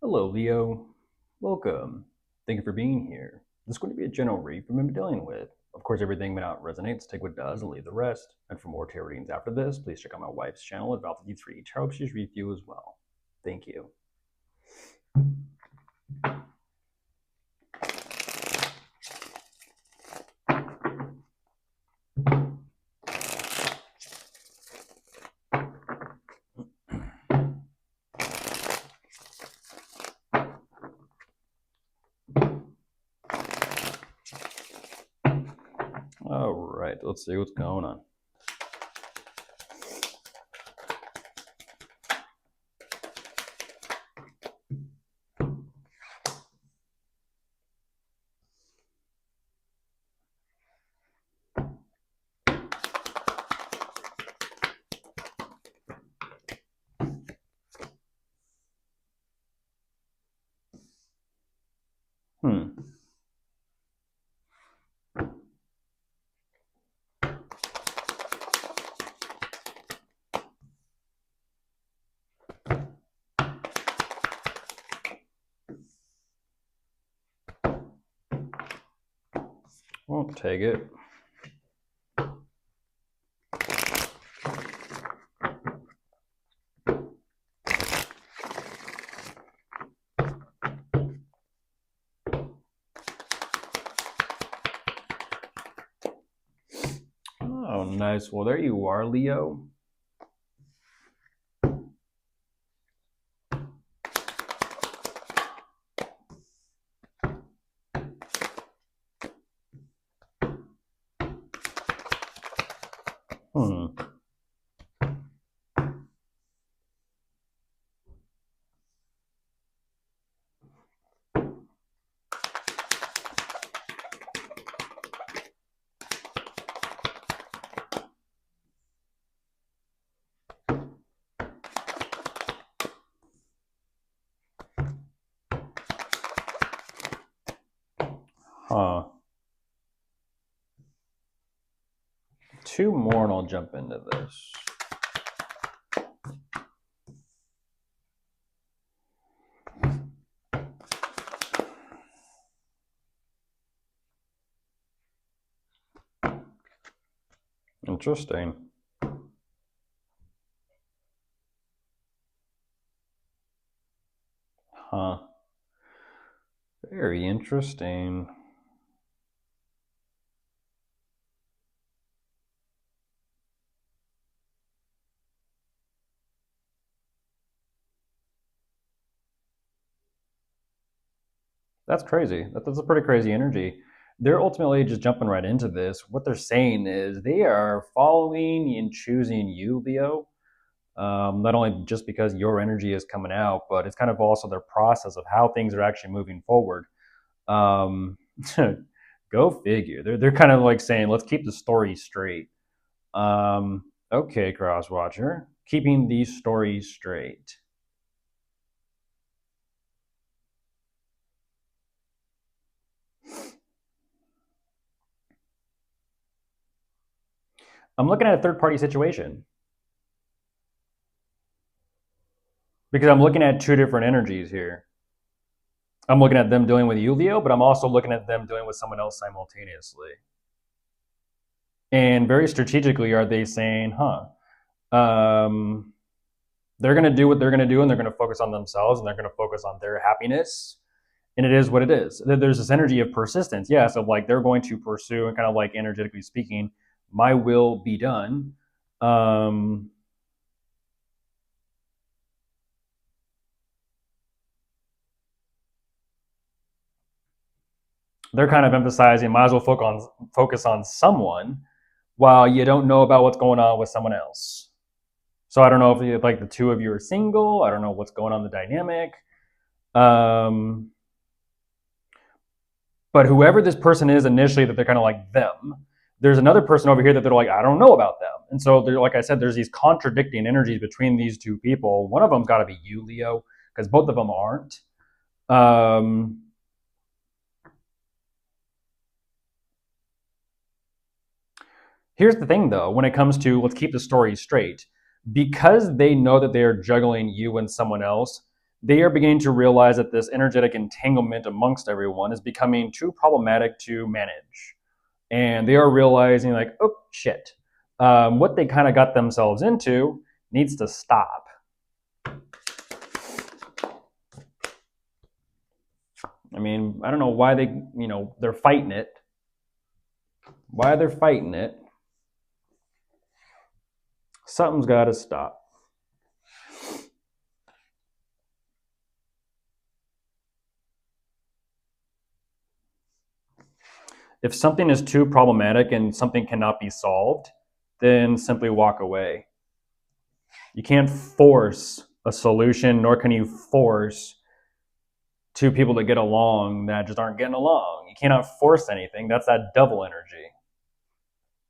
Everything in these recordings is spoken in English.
Hello, Leo. Welcome. Thank you for being here. This is going to be a general read from I'm dealing with. Of course, everything may not resonate, so take what does and leave the rest. And for more tarot readings after this, please check out my wife's channel at Val53 Tarot. She's read you as well. Thank you. All right, let's see what's going on. Hmm. Won't take it. Oh, nice. Well, there you are, Leo. Hmm. Huh. Two more and I'll jump into this. Interesting. Huh. Very interesting. That's crazy. That's a pretty crazy energy. They're ultimately just jumping right into this. What they're saying is they are following and choosing you, Leo. Not only just because your energy is coming out, but it's kind of also their process of how things are actually moving forward. Um, go figure. They're kind of like saying, let's keep the story straight. Okay, Crosswatcher, keeping these stories straight. I'm looking at a third party situation because I'm looking at two different energies here. I'm looking at them dealing with you, Leo, but I'm also looking at them dealing with someone else simultaneously. And very strategically, are they saying, they're going to do what they're going to do and they're going to focus on themselves and they're going to focus on their happiness. And it is what it is. There's this energy of persistence, yes, of like they're going to pursue and kind of like energetically speaking, my will be done. They're kind of emphasizing might as well focus on someone while you don't know about what's going on with someone else. So I don't know if like the two of you are single. I don't know what's going on in the dynamic. Um, but whoever this person is initially, that they're kind of like them. There's another person over here that they're like, I don't know about them. And so, like I said, there's these contradicting energies between these two people. One of them's got to be you, Leo, because both of them aren't. Here's the thing, though, when it comes to let's keep the story straight, because they know that they are juggling you and someone else, they are beginning to realize that this energetic entanglement amongst everyone is becoming too problematic to manage. And they are realizing, like, oh, shit. What they kind of got themselves into needs to stop. I mean, I don't know why they're fighting it. Why they're fighting it. Something's got to stop. If something is too problematic and something cannot be solved, then simply walk away. You can't force a solution, nor can you force two people to get along that just aren't getting along. You cannot force anything. That's that devil energy.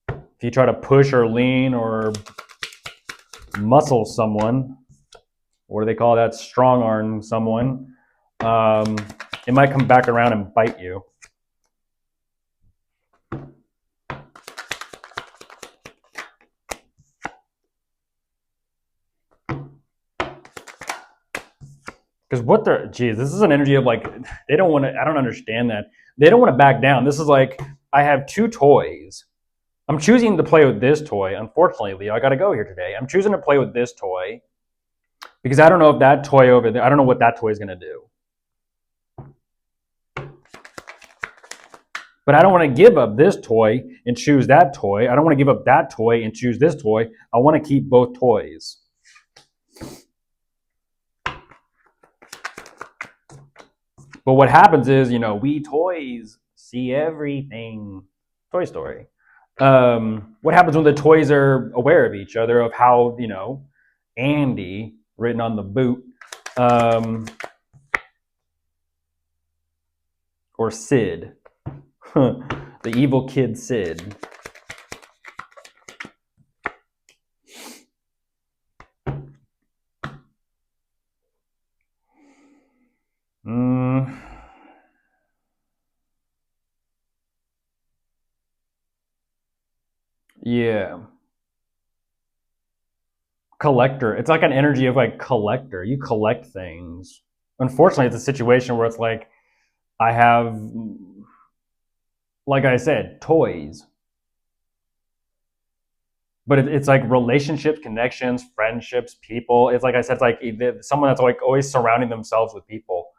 If you try to push or lean or muscle someone, what do they call that? Strong arm someone, it might come back around and bite you. Because this is an energy of like, they don't want to, I don't understand that. They don't want to back down. This is like, I have two toys. I'm choosing to play with this toy. Unfortunately, Leo, I got to go here today. I'm choosing to play with this toy because I don't know if that toy over there, I don't know what that toy is going to do. But I don't want to give up this toy and choose that toy. I don't want to give up that toy and choose this toy. I want to keep both toys. But what happens is, we toys see everything. Toy Story. What happens when the toys are aware of each other, of how, Andy, written on the boot, or Sid, the evil kid Sid. Yeah. Collector. It's like an energy of like collector. You collect things. Unfortunately, it's a situation where it's like, I have, like I said, toys. But it's like relationships, connections, friendships, people. It's like I said, it's like someone that's like always surrounding themselves with people.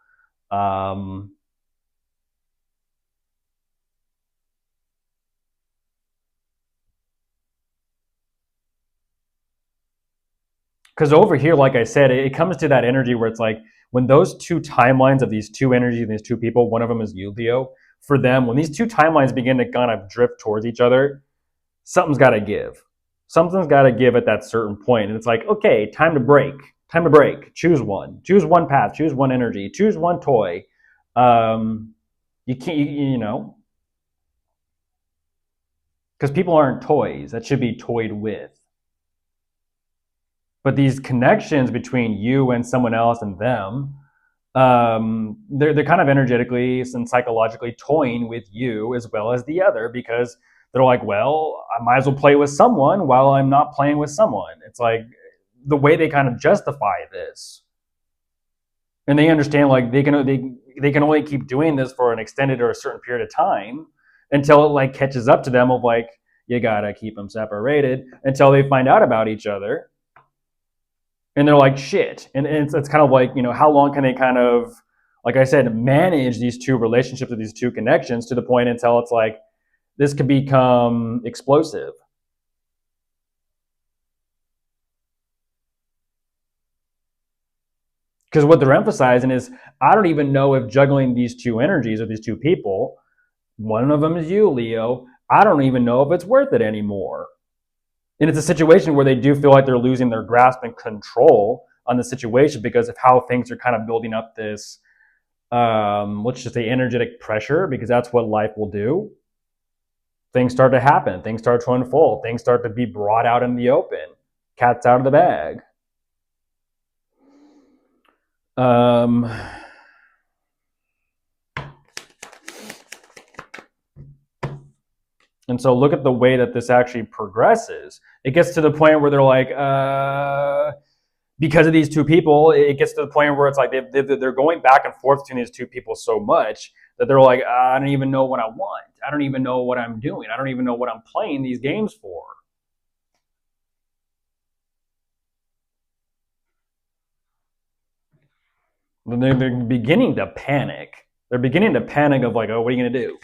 Because over here, like I said, it comes to that energy where it's like when those two timelines of these two energies and these two people, one of them is you, Leo. For them, when these two timelines begin to kind of drift towards each other, something's got to give. Something's got to give at that certain point, and it's like, okay, time to break. Time to break. Choose one. Choose one path. Choose one energy. Choose one toy. You can't, because people aren't toys that should be toyed with. But these connections between you and someone else and them, they're kind of energetically and psychologically toying with you as well as the other, because they're like, well, I might as well play with someone while I'm not playing with someone. It's like the way they kind of justify this. And they understand like they can only keep doing this for an extended or a certain period of time until it like catches up to them of like, you gotta keep them separated until they find out about each other. And they're like, shit. And it's kind of like, how long can they kind of, like I said, manage these two relationships or these two connections to the point until it's like, this could become explosive. Because what they're emphasizing is, I don't even know if juggling these two energies or these two people, one of them is you, Leo, I don't even know if it's worth it anymore. And it's a situation where they do feel like they're losing their grasp and control on the situation because of how things are kind of building up this, let's just say, energetic pressure, because that's what life will do. Things start to happen. Things start to unfold. Things start to be brought out in the open. Cat's out of the bag. And so look at the way that this actually progresses. It gets to the point where they're like, because of these two people, it gets to the point where it's like they're going back and forth between these two people so much that they're like, I don't even know what I want. I don't even know what I'm doing. I don't even know what I'm playing these games for. They're beginning to panic. They're beginning to panic of like, oh, what are you going to do?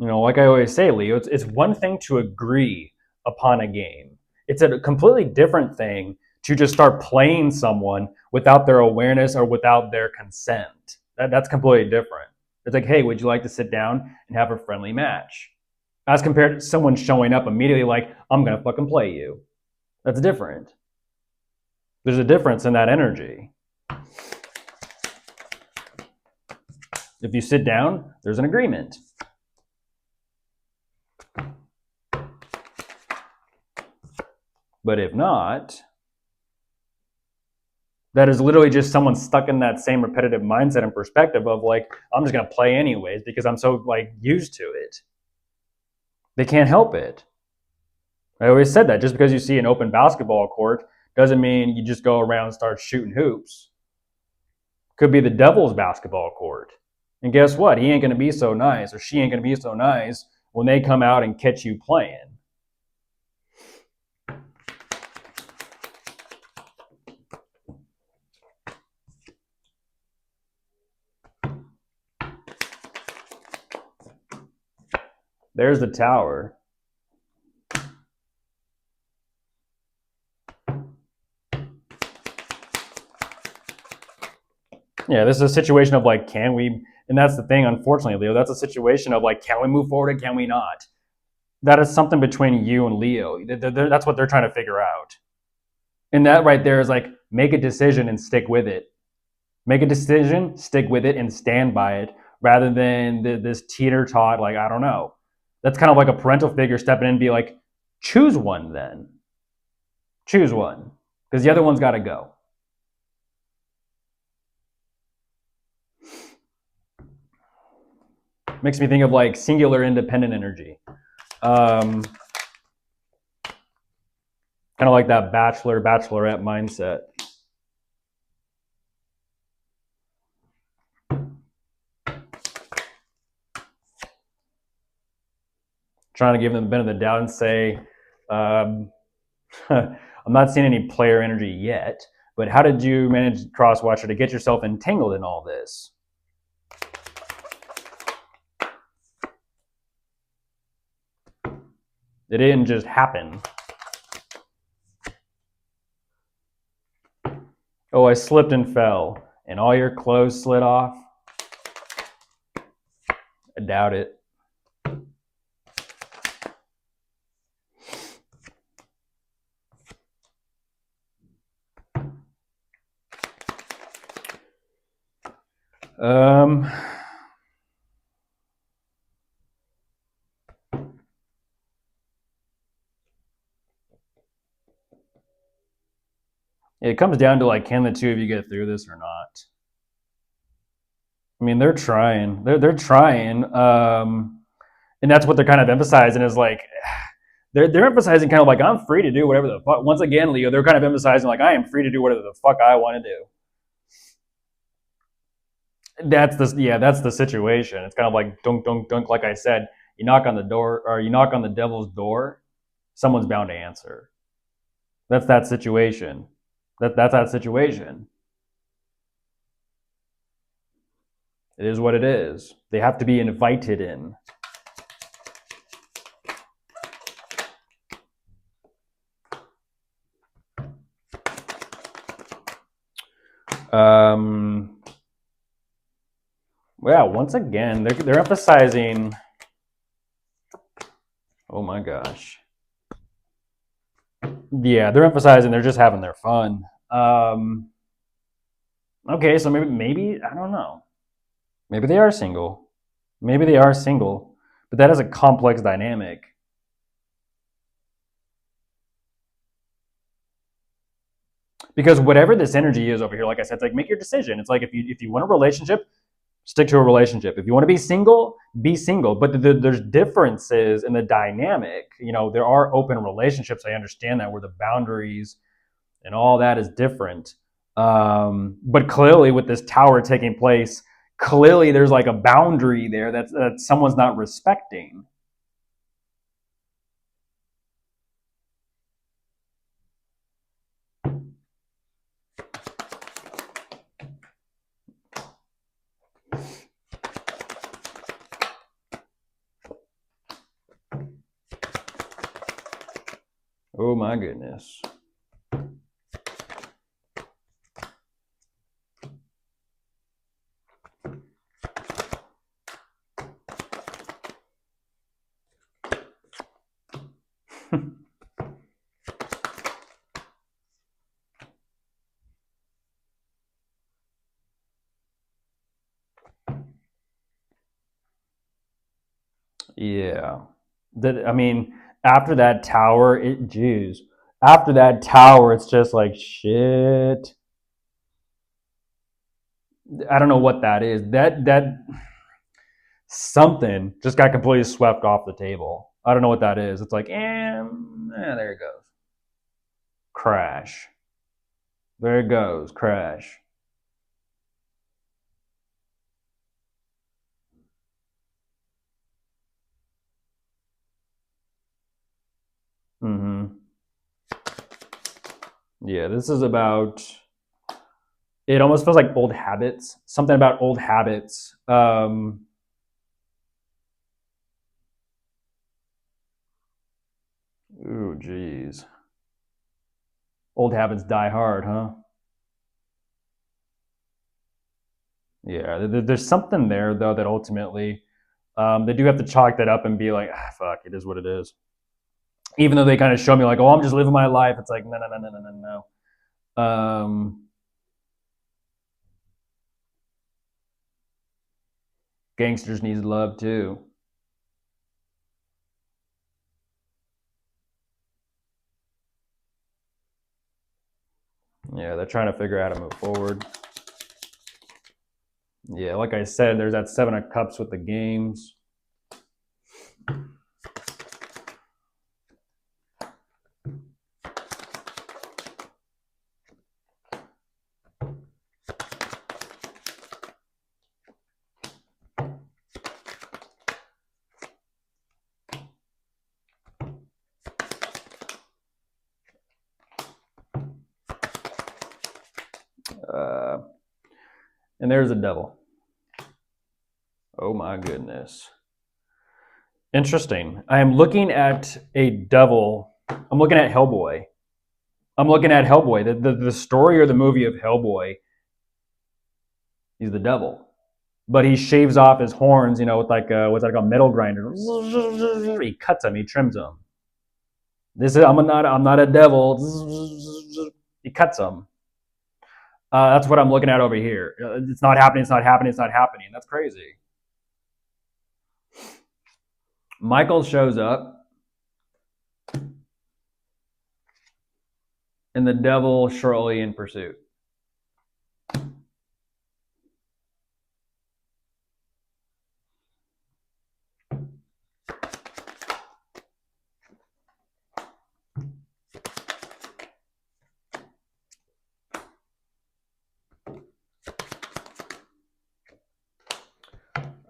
Like I always say, Leo, it's one thing to agree upon a game. It's a completely different thing to just start playing someone without their awareness or without their consent. That's completely different. It's like, hey, would you like to sit down and have a friendly match? As compared to someone showing up immediately like, I'm going to fucking play you. That's different. There's a difference in that energy. If you sit down, there's an agreement. But if not, that is literally just someone stuck in that same repetitive mindset and perspective of like, I'm just going to play anyways because I'm so like used to it. They can't help it. I always said that just because you see an open basketball court doesn't mean you just go around and start shooting hoops. Could be the devil's basketball court. And guess what? He ain't going to be so nice, or she ain't going to be so nice when they come out and catch you playing. There's the tower. Yeah, this is a situation of like, can we, and that's the thing, unfortunately, Leo, that's a situation of like, can we move forward and can we not? That is something between you and Leo. That's what they're trying to figure out. And that right there is like, make a decision and stick with it. Make a decision, stick with it, and stand by it, rather than this teeter-tot, like, I don't know. That's kind of like a parental figure stepping in and be like, choose one then. Choose one. Because the other one's got to go. Makes me think of like singular independent energy. Kind of like that bachelorette mindset. Trying to give them the benefit of the doubt and say, I'm not seeing any player energy yet, but how did you manage, Crosswatcher, to get yourself entangled in all this? It didn't just happen. Oh, I slipped and fell, and all your clothes slid off? I doubt it. It comes down to like, can the two of you get through this or not? I mean, they're trying. They're trying, and that's what they're kind of emphasizing is like, they're emphasizing kind of like, I'm free to do whatever the fuck. Once again, Leo, they're kind of emphasizing like, I am free to do whatever the fuck I want to do. That's the situation. It's kind of like dunk dunk dunk. Like I said, you knock on the door, or you knock on the devil's door, someone's bound to answer. That's that situation. That's that situation. It is what it is. They have to be invited in. Yeah, once again, they're emphasizing. Oh my gosh. Yeah, they're emphasizing they're just having their fun. Okay, so maybe I don't know. Maybe they are single. Maybe they are single, but that is a complex dynamic. Because whatever this energy is over here, like I said, it's like make your decision. It's like if you want a relationship, stick to a relationship. If you want to be single, be single. But there's differences in the dynamic. There are open relationships. I understand that where the boundaries and all that is different. But clearly, with this tower taking place, clearly there's like a boundary there that someone's not respecting. Oh my goodness. Yeah. After that tower, after that tower, it's just like shit. I don't know what that is. That something just got completely swept off the table. I don't know what that is. It's like, there it goes. Crash. There it goes. Crash. Mm-hmm. Yeah, this is about. It almost feels like old habits. Something about old habits. Ooh, geez. Old habits die hard, huh? Yeah, there's something there though that ultimately they do have to chalk that up and be like, fuck, it is what it is. Even though they kind of show me like, oh, I'm just living my life. It's like, no, no, no, no, no, no, no. Gangsters need love too. Yeah, they're trying to figure out how to move forward. Yeah, like I said, there's that Seven of Cups with the games. Uh, and there's the devil. Oh my goodness. Interesting. I am looking at a devil. I'm looking at Hellboy. I'm looking at Hellboy. The story or the movie of Hellboy, he's the devil. But he shaves off his horns, with like what's that like a metal grinder. He cuts them, he trims them. I'm not a devil. He cuts them. That's what I'm looking at over here. It's not happening. It's not happening. It's not happening. That's crazy. Michael shows up, and the devil shortly in pursuit.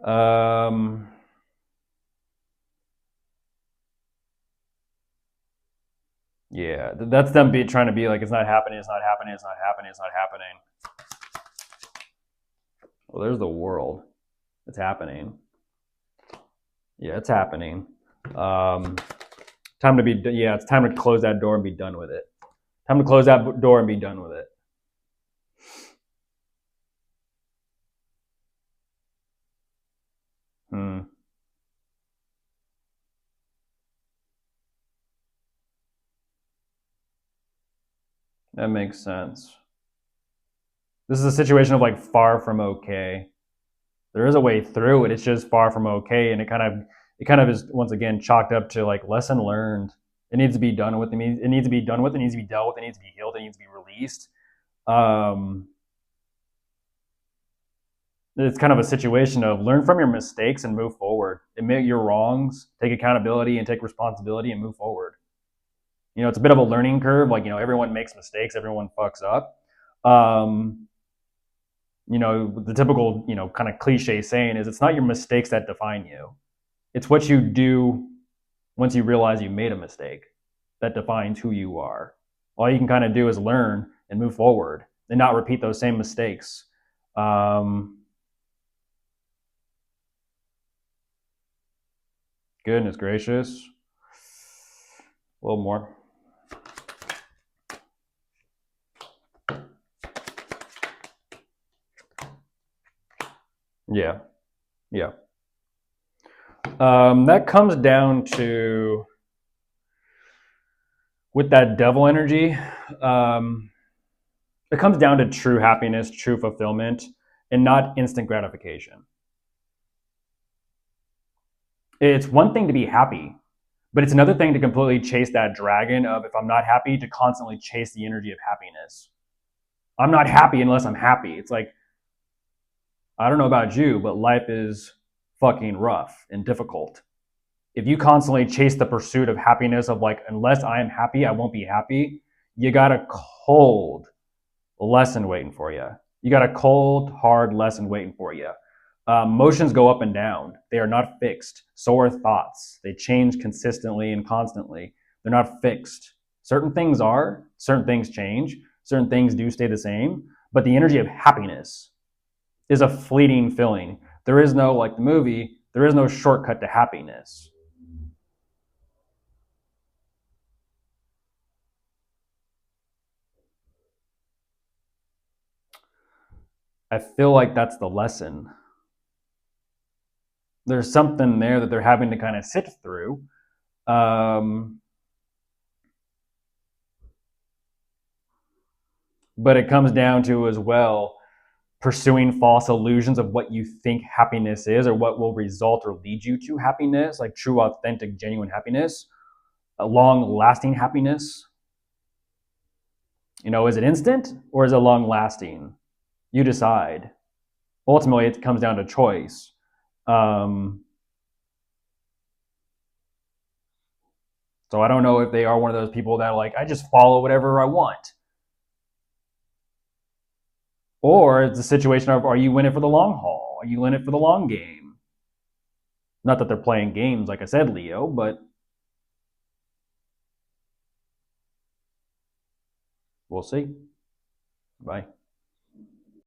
Um, yeah, that's them trying to be like, it's not happening. It's not happening. It's not happening. It's not happening. Well, there's the world. It's happening. Yeah, it's happening. Um, time to be. Yeah, it's time to close that door and be done with it. Time to close that door and be done with it. Hmm. That makes sense. This is a situation of like far from okay. There is a way through it. It's just far from okay, and it kind of is once again chalked up to like lesson learned. It needs to be done with. It needs to be done with. It needs to be dealt with. It needs to be healed. It needs to be released. Um, it's kind of a situation of learn from your mistakes and move forward. Admit your wrongs, take accountability, and take responsibility and move forward. It's a bit of a learning curve. Like, everyone makes mistakes, everyone fucks up. Um, the typical, kind of cliche saying is it's not your mistakes that define you. It's what you do once you realize you made a mistake that defines who you are. All you can kind of do is learn and move forward and not repeat those same mistakes. Goodness gracious. A little more. Yeah. Yeah. That comes down to, with that devil energy, it comes down to true happiness, true fulfillment, and not instant gratification. It's one thing to be happy, but it's another thing to completely chase that dragon of, if I'm not happy, to constantly chase the energy of happiness. I'm not happy unless I'm happy. It's like, I don't know about you, but life is fucking rough and difficult. If you constantly chase the pursuit of happiness of like, unless I am happy, I won't be happy, you got a cold lesson waiting for you. You got a cold, hard lesson waiting for you. Emotions go up and down. They are not fixed. So are thoughts. They change consistently and constantly. They're not fixed. Certain things are, certain things change, certain things do stay the same, but the energy of happiness is a fleeting feeling. There is no, like the movie, there is no shortcut to happiness. I feel like that's the lesson. There's something there that they're having to kind of sit through. Um, but it comes down to, as well, pursuing false illusions of what you think happiness is or what will result or lead you to happiness, like true, authentic, genuine happiness, a long lasting happiness. Is it instant or is it long lasting? You decide. Ultimately, it comes down to choice. Um, so I don't know if they are one of those people that, like, I just follow whatever I want. Or it's a situation of, are you in it for the long haul? Are you in it for the long game? Not that they're playing games, like I said, Leo, but we'll see. Bye.